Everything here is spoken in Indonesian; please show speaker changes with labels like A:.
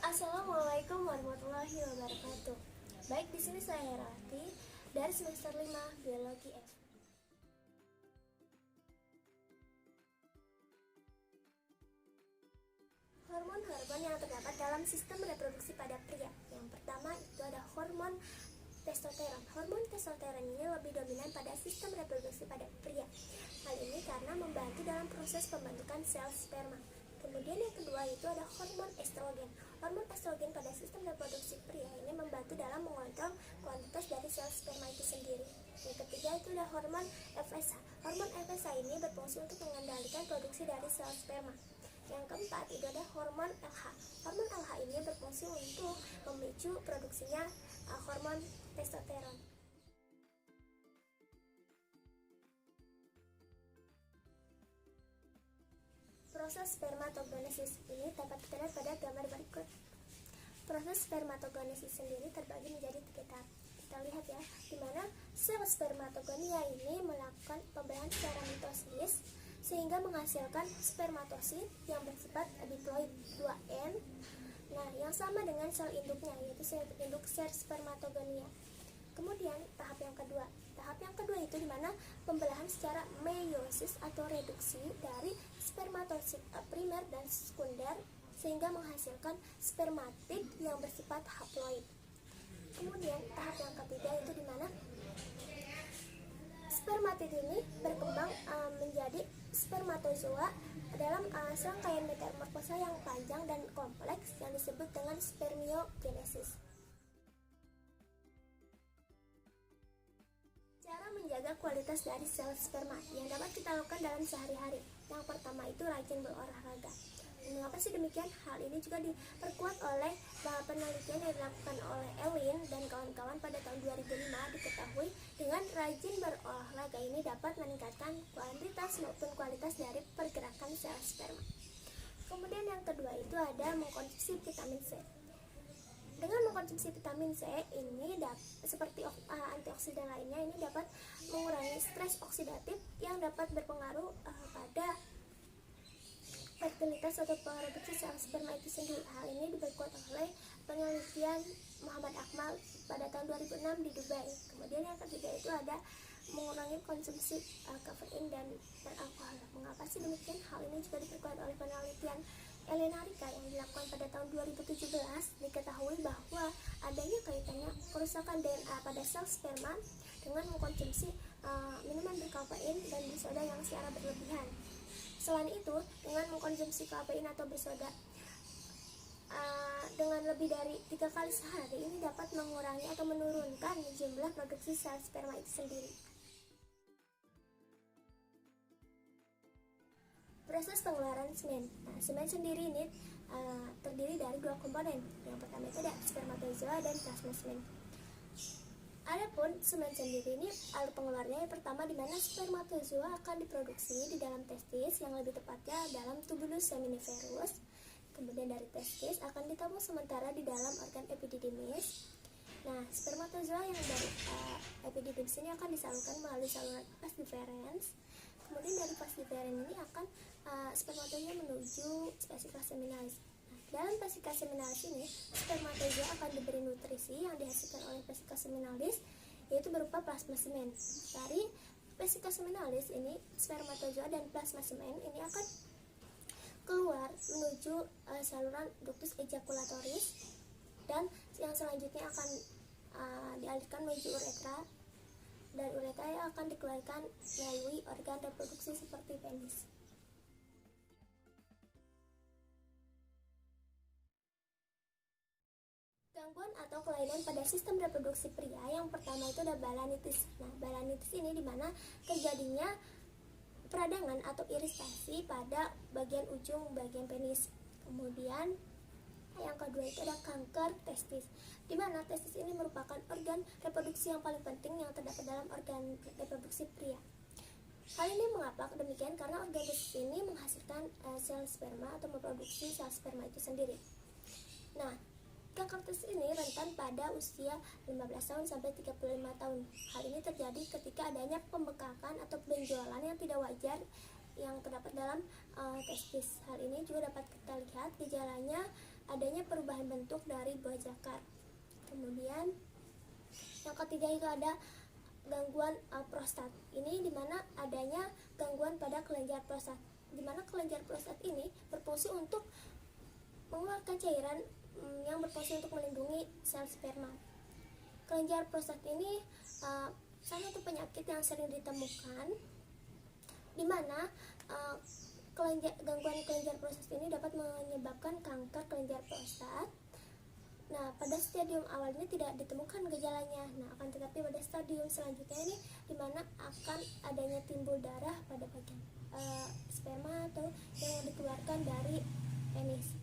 A: Assalamualaikum warahmatullahi wabarakatuh. Baik, di sini saya Herawati dari semester 5 Biologi F. Hormon-hormon yang terdapat dalam sistem reproduksi pada pria. Yang pertama itu ada hormon testosteron. Hormon testosteron ini lebih dominan pada sistem reproduksi pada pria. Hal ini karena membantu dalam proses pembentukan sel sperma. Kemudian yang kedua itu ada hormon estrogen. Hormon estrogen pada sistem reproduksi pria ini membantu dalam mengontrol kuantitas dari sel sperma itu sendiri. Yang ketiga itu ada hormon FSH. Hormon FSH ini berfungsi untuk mengendalikan produksi dari sel sperma. Yang keempat itu ada hormon LH. Hormon LH ini berfungsi untuk memicu produksinya hormon testosteron. Proses spermatogenesis ini dapat kita lihat pada gambar berikut. Proses spermatogenesis sendiri terbagi menjadi 3 tahap. Kita lihat ya, di mana sel spermatogonia ini melakukan pembelahan secara mitosis sehingga menghasilkan spermatosit yang bersifat diploid 2N. Nah, yang sama dengan sel induknya, yaitu sel induk sel spermatogonia. Kemudian tahap yang kedua. Tahap yang kedua itu di mana pembelahan secara meiosis atau reduksi dari spermatosit primer dan sekunder sehingga menghasilkan spermatid yang bersifat haploid. Kemudian tahap yang ketiga itu di mana spermatid ini berkembang menjadi spermatozoa dalam serangkaian metamorfosa yang panjang dan kompleks yang disebut dengan spermiogenesis. Cara menjaga kualitas dari sel sperma yang dapat kita lakukan dalam sehari-hari. Yang pertama itu rajin berolahraga. Mengapa sih demikian? Hal ini juga diperkuat oleh penelitian yang dilakukan oleh Elin dan kawan-kawan pada tahun 2005. Diketahui dengan rajin berolahraga ini dapat meningkatkan kuantitas maupun kualitas dari pergerakan sel sperma. Kemudian yang kedua itu ada mengkonsumsi vitamin C. Dengan mengkonsumsi vitamin C ini seperti antioksidan lainnya, ini dapat mengurangi stres oksidatif yang dapat berpengaruh pada fertilitas atau produksi sel sperma itu sendiri. Hal ini diperkuat oleh penelitian Muhammad Akmal pada tahun 2006 di Dubai. Kemudian yang ketiga itu ada mengurangi konsumsi kafein dan beralkohol. Mengapa sih demikian? Hal ini juga diperkuat oleh penelitian Elena Rika yang dilakukan pada tahun 2017. Diketahui bahwa adanya kaitannya kerusakan DNA pada sel sperma dengan mengkonsumsi minuman berkafein dan bersoda yang secara berlebihan. Selain itu, dengan mengkonsumsi kafein atau bersoda dengan lebih dari 3 kali sehari, ini dapat mengurangi atau menurunkan jumlah produksi sel sperma itu sendiri. Proses pengeluaran semen. Nah, semen sendiri ini terdiri dari 2 komponen. Yang pertama itu ada spermatozoa dan plasma semen. Adapun semen sendiri ini alur pengeluarannya yang pertama di mana spermatozoa akan diproduksi di dalam testis, yang lebih tepatnya dalam tubulus seminiferus. Kemudian dari testis akan ditabung sementara di dalam organ epididymis. Nah, spermatozoa yang dari epididymis ini akan disalurkan melalui saluran vas deferens. Kemudian dari vas deferens ini akan spermatozoa menuju spesies seminalis. Dalam vesika seminalis ini, spermatozoa akan diberi nutrisi yang dihasilkan oleh vesika seminalis, yaitu berupa plasma semen. Dari vesika seminalis ini, spermatozoa dan plasma semen ini akan keluar menuju saluran ductus ejaculatoris, dan yang selanjutnya akan dialirkan menuju uretra, dan uretra yang akan dikeluarkan melalui organ reproduksi seperti penis. Gangguan atau kelainan pada sistem reproduksi pria yang pertama itu ada balanitis. Nah, balanitis ini dimana terjadinya peradangan atau iritasi pada bagian ujung bagian penis. Kemudian yang kedua itu ada kanker testis, dimana testis ini merupakan organ reproduksi yang paling penting yang terdapat dalam organ reproduksi pria. Hal ini mengapa demikian? Karena organ testis ini menghasilkan sel sperma atau memproduksi sel sperma itu sendiri. Nah, kanker testis ini rentan pada usia 15 tahun sampai 35 tahun. Hal ini terjadi ketika adanya pembekakan atau benjolan yang tidak wajar yang terdapat dalam testis. Hal ini juga dapat kita lihat gejalanya adanya perubahan bentuk dari buah zakar. Kemudian yang ketiga itu ada gangguan prostat. Ini dimana adanya gangguan pada kelenjar prostat, dimana kelenjar prostat ini berfungsi untuk mengeluarkan cairan yang berfungsi untuk melindungi sel sperma. Kelenjar prostat ini salah satu penyakit yang sering ditemukan, dimana gangguan kelenjar prostat ini dapat menyebabkan kanker kelenjar prostat. Nah, pada stadium awalnya tidak ditemukan gejalanya. Nah, akan tetapi pada stadium selanjutnya ini dimana akan adanya timbul darah pada bagian sperma atau yang dikeluarkan dari penis.